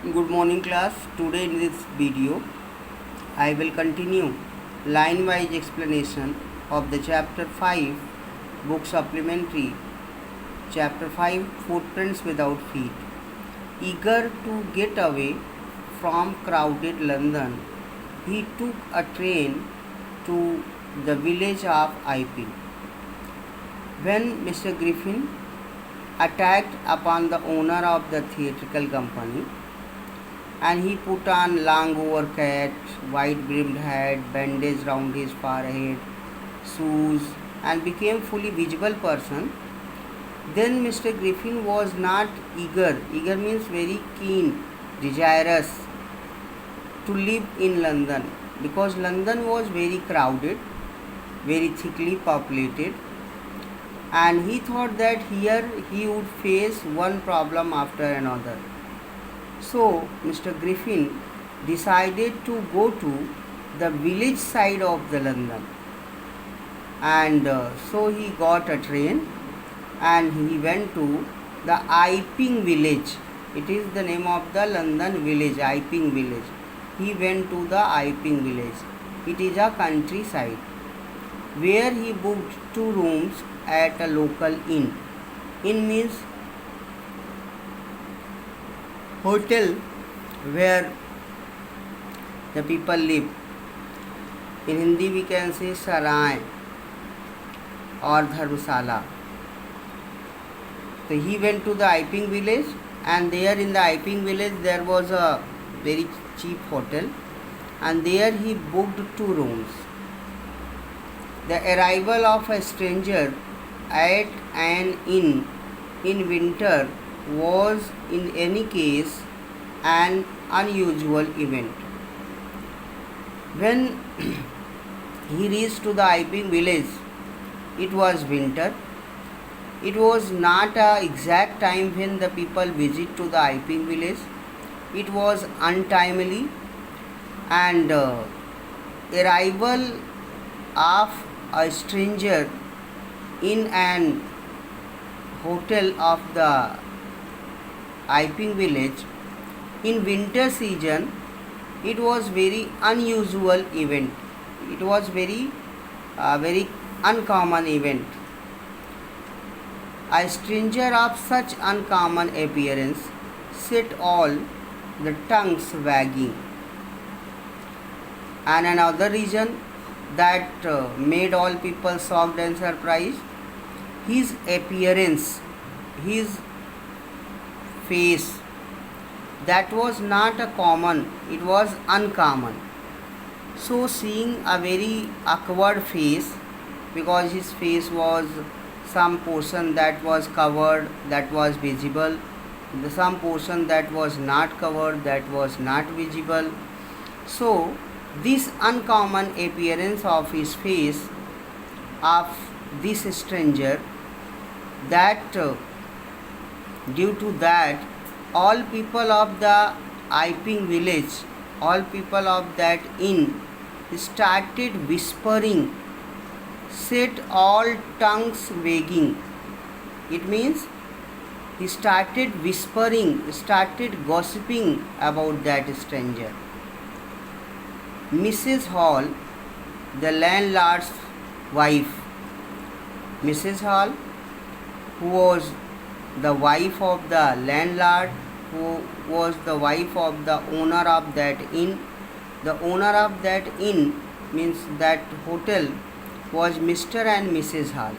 Good morning class. Today in this video I will continue line wise explanation of the chapter 5 book supplementary, chapter 5 footprints without feet. Eager to get away from crowded London, he took a train to the village of Iping. When Mr. Griffin attacked upon the owner of the theatrical company, and he put on long overcoat, white brimmed hat, bandage round his forehead, shoes, and became fully visible person. Then Mr. Griffin was not eager. Eager means very keen, desirous to live in London, because London was very crowded, very thickly populated, and he thought that here he would face one problem after another. So Mr. Griffin decided to go to the village side of the London, and so he got a train and he went to the Iping village. It is the name of the London village, Iping village. He went to the Iping village. It is a countryside where he booked 2 rooms at a local inn. Inn means hotel where the people live. In Hindi we can say sarai or dharmsala. So he went to the Iping village, and there in the Iping village there was a very cheap hotel, and there he booked 2 rooms. The arrival of a stranger at an inn in winter was in any case an unusual event. When he reached to the Iping village, it was winter. It was not a exact time when the people visit to the Iping village. It was untimely, and arrival of a stranger in an hotel of the Iping village in winter season, it was very unusual event. It was very uncommon event. A stranger of such uncommon appearance set all the tongues wagging. And another reason that made all people shocked and surprised, his appearance, his face, that was not a common, it was uncommon. So seeing a very awkward face, because his face was some portion that was covered, that was visible, some portion that was not covered, that was not visible. So this uncommon appearance of his face of this stranger, that due to that all people of the Iping village, all people of that inn started whispering, set all tongues wagging. It means he started whispering, started gossiping about that stranger. Mrs. Hall, the landlord's wife, Mrs. Hall, who was the wife of the landlord, who was the wife of the owner of that inn. The owner of that inn means that hotel was Mr. and Mrs. Hall.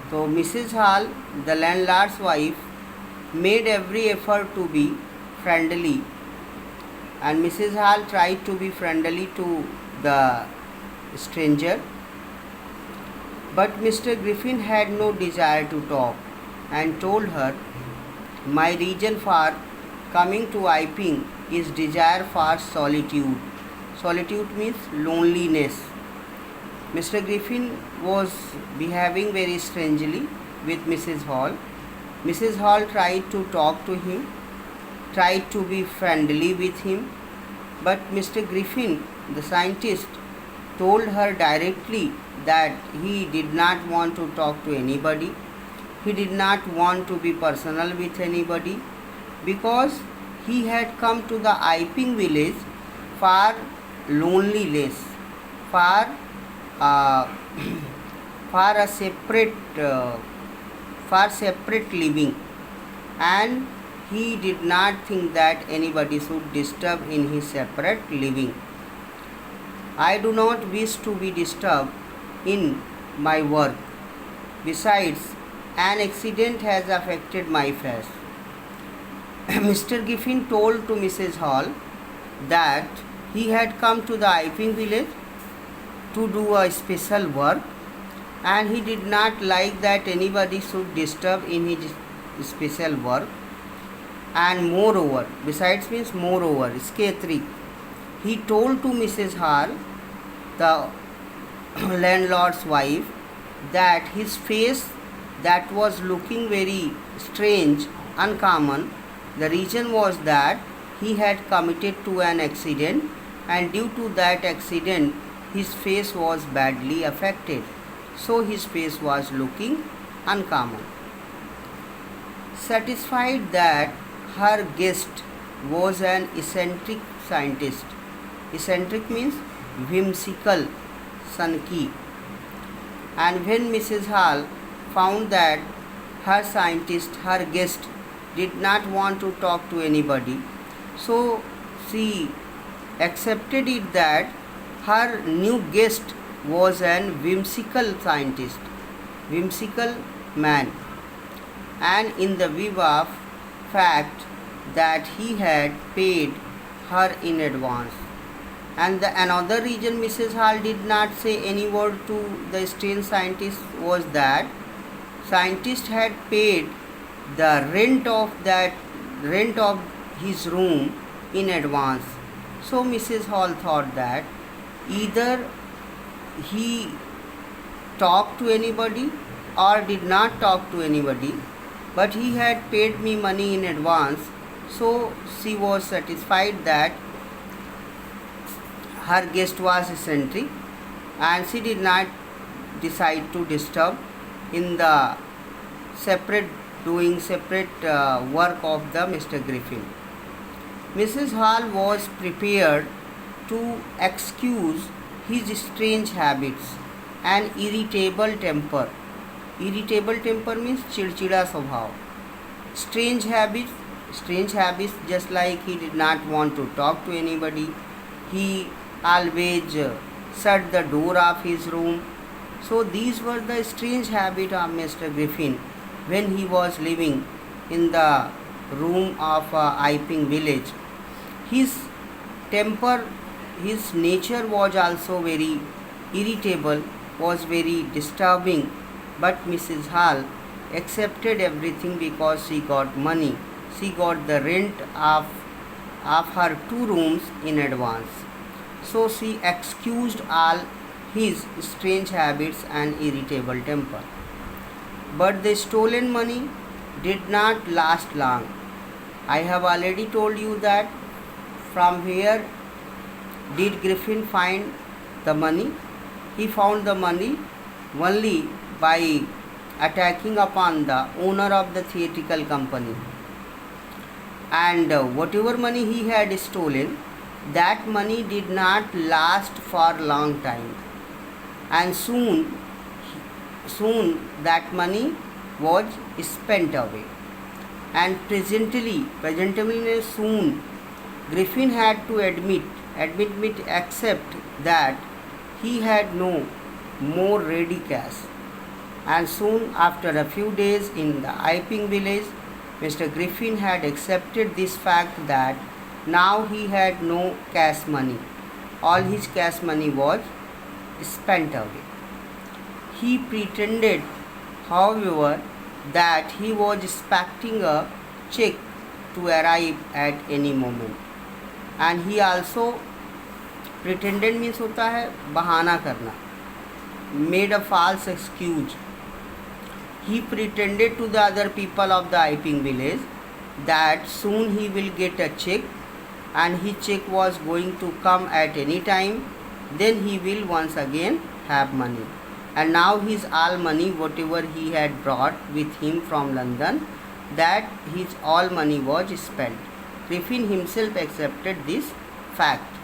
So Mrs. Hall, the landlord's wife, made every effort to be friendly, and Mrs. Hall tried to be friendly to the stranger. But Mr. Griffin had no desire to talk, and told her, my reason for coming to Iping is desire for solitude. Solitude means loneliness. Mr. Griffin was behaving very strangely with Mrs. Hall. Mrs. Hall tried to talk to him, tried to be friendly with him, but Mr. Griffin, the scientist, told her directly that he did not want to talk to anybody. He did not want to be personal with anybody, because he had come to the Iping village for loneliness, for uh, for a separate living, and he did not think that anybody should disturb in his separate living. I do not wish to be disturbed in my work. Besides, an accident has affected my face. Mr. Griffin told to Mrs. Hall that he had come to the Iping village to do a special work, and he did not like that anybody should disturb in his special work. And moreover, besides means moreover, इसके अतिरिक्त, he told to Mrs. Hall, the landlord's wife, that his face that was looking very strange, uncommon, the reason was that he had committed to an accident, and due to that accident his face was badly affected, so his face was looking uncommon. Satisfied that her guest was an eccentric scientist. Eccentric means whimsical, sunky. And when Mrs. Hall found that her guest did not want to talk to anybody, so she accepted it that her new guest was an whimsical scientist, whimsical man, and in the view of fact that he had paid her in advance. And another reason Mrs. Hall did not say any word to the strange scientist was that scientist had paid the rent of his room in advance. So Mrs. Hall thought that either he talked to anybody or did not talk to anybody, but he had paid me money in advance. So she was satisfied that her guest was eccentric, and she did not decide to disturb in the separate work of the Mr. Griffin. Mrs. Hall was prepared to excuse his strange habits and irritable temper. Irritable temper means चिड़चिड़ा स्वभाव. Strange habits, just like he did not want to talk to anybody. He always shut the door of his room. So these were the strange habits of Mr. Griffin when he was living in the room of Iping village. His temper, his nature was also very irritable, was very disturbing, but Mrs. Hall accepted everything because she got money. She got the rent of her 2 rooms in advance. So she excused all his strange habits and irritable temper. But the stolen money did not last long. I have already told you that from where did Griffin find the money? He found the money only by attacking upon the owner of the theatrical company. And whatever money he had stolen, that money did not last for a long time. And soon that money was spent away. And presently soon, Griffin had to accept that he had no more ready cash. And soon after a few days in the Iping village, Mr. Griffin had accepted this fact that now he had no cash money. All his cash money was spent away. He pretended, however, that he was expecting a check to arrive at any moment. And he also pretended means होता है बहाना करना, made a false excuse. He pretended to the other people of the Iping village that soon he will get a check, and his check was going to come at any time. Then he will once again have money. And now his all money, whatever he had brought with him from London, that his all money was spent. Griffin himself accepted this fact.